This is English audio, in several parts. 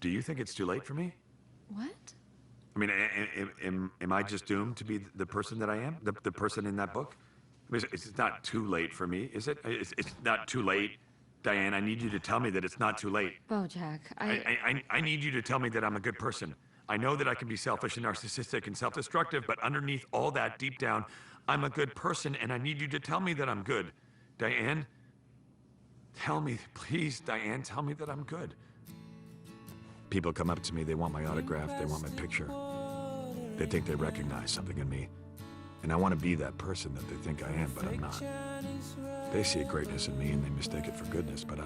Do you think it's too late for me? What? I mean, am I just doomed to be the person that I am? The person in that book? I mean, it's not too late for me, is it? It's not too late. Diane, I need you to tell me that it's not too late. BoJack, I need you to tell me that I'm a good person. I know that I can be selfish and narcissistic and self-destructive, but underneath all that, deep down, I'm a good person, and I need you to tell me that I'm good. Diane, tell me, please, Diane, tell me that I'm good. People come up to me, they want my autograph, they want my picture. They think they recognize something in me. And I want to be that person that they think I am, but I'm not. They see a greatness in me and they mistake it for goodness, but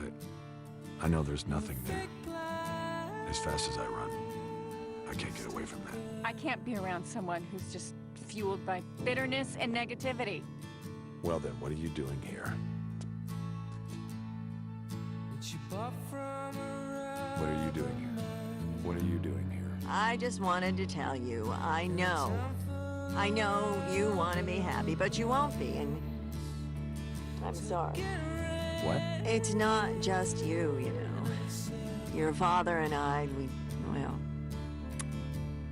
I know there's nothing there. As fast as I run, I can't get away from that. I can't be around someone who's just fueled by bitterness and negativity. Well then, what are you doing here? What are you doing here? What are you doing here? I just wanted to tell you, I know you want to be happy, but you won't be, and I'm sorry. What? It's not just you, you know. Your father and I, well,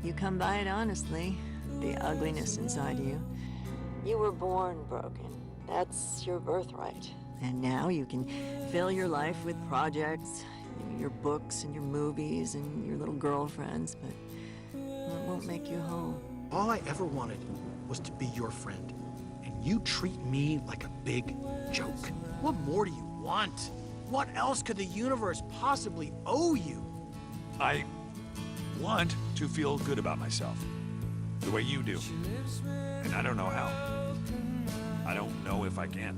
you come by it honestly, the ugliness inside you. You were born broken. That's your birthright. And now you can fill your life with projects, your books and your movies and your little girlfriends, but it won't make you whole. All I ever wanted was to be your friend, and you treat me like a big joke. What more do you want? What else could the universe possibly owe you? I want to feel good about myself, the way you do. And I don't know how. I don't know if I can.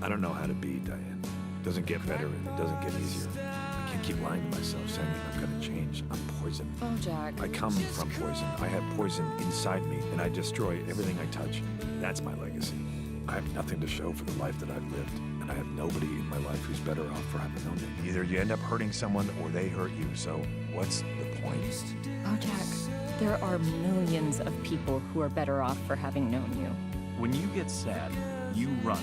I don't know how to be, Diane. It doesn't get better and it doesn't get easier. I can't keep lying to myself, saying I'm gonna change. I'm poison. BoJack. I come from poison. I have poison inside me, and I destroy everything I touch. That's my legacy. I have nothing to show for the life that I've lived, and I have nobody in my life who's better off for having known me. Either you end up hurting someone or they hurt you, so what's the point? BoJack, there are millions of people who are better off for having known you. When you get sad, you run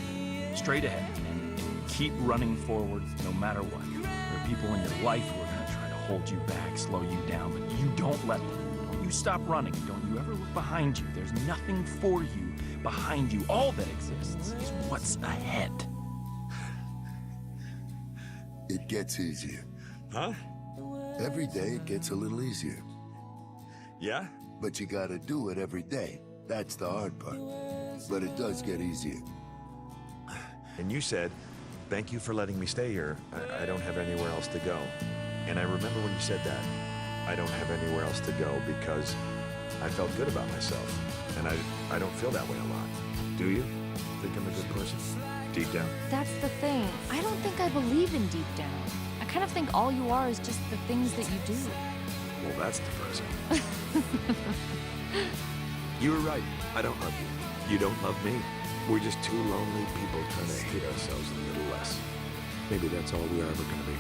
straight ahead and keep running forward no matter what. There are people in your life who are going to try to hold you back, slow you down, but you don't let them. Don't you stop running. Don't you ever look behind you. There's nothing for you behind you. All that exists is what's ahead. It gets easier. Huh? Every day it gets a little easier. Yeah? But you gotta do it every day. That's the hard part. But it does get easier. And you said, thank you for letting me stay here. I don't have anywhere else to go. And I remember when you said that. I don't have anywhere else to go because I felt good about myself. And I don't feel that way a lot. Do you? Think I'm a good person? Deep down? That's the thing. I don't think I believe in deep down. I kind of think all you are is just the things that you do. Well, that's depressing. You were right. I don't love you. You don't love me. We're just two lonely people trying to hate ourselves a little less. Maybe that's all we're ever gonna be.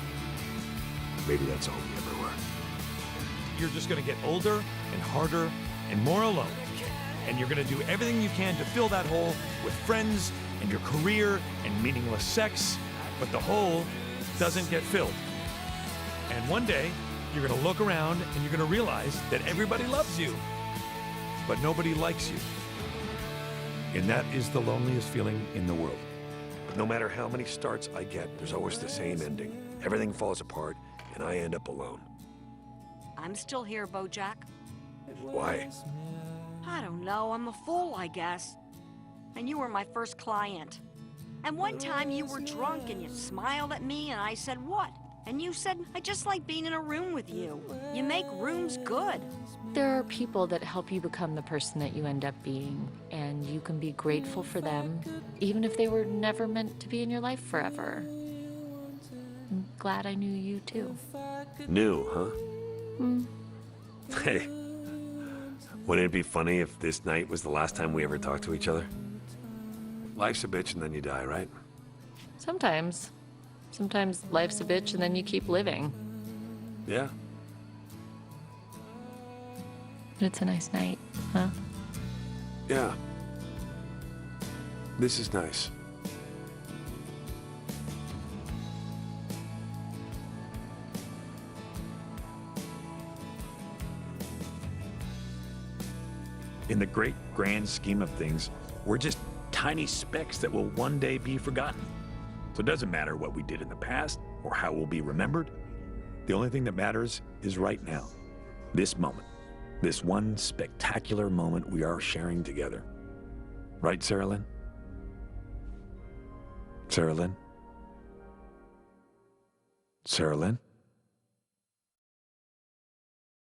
Maybe that's all we ever were. You're just gonna get older and harder and more alone. And you're gonna do everything you can to fill that hole with friends and your career and meaningless sex, but the hole doesn't get filled. And one day, you're gonna look around and you're gonna realize that everybody loves you, but nobody likes you. And that is the loneliest feeling in the world. No matter how many starts I get, there's always the same ending. Everything falls apart, and I end up alone. I'm still here, BoJack. Why? I don't know, I'm a fool, I guess. And you were my first client. And one time you were drunk and you smiled at me and I said, what? And you said, I just like being in a room with you. You make rooms good. There are people that help you become the person that you end up being, and you can be grateful for them, even if they were never meant to be in your life forever. I'm glad I knew you too. New, huh? Hey, wouldn't it be funny if this night was the last time we ever talked to each other? Life's a bitch and then you die, right? Sometimes. Sometimes life's a bitch and then you keep living. Yeah. But it's a nice night, huh? Yeah. This is nice. In the great grand scheme of things, we're just tiny specks that will one day be forgotten. So it doesn't matter what we did in the past or how we'll be remembered. The only thing that matters is right now. This moment. This one spectacular moment we are sharing together. Right, Sarah Lynn? Sarah Lynn? Sarah Lynn?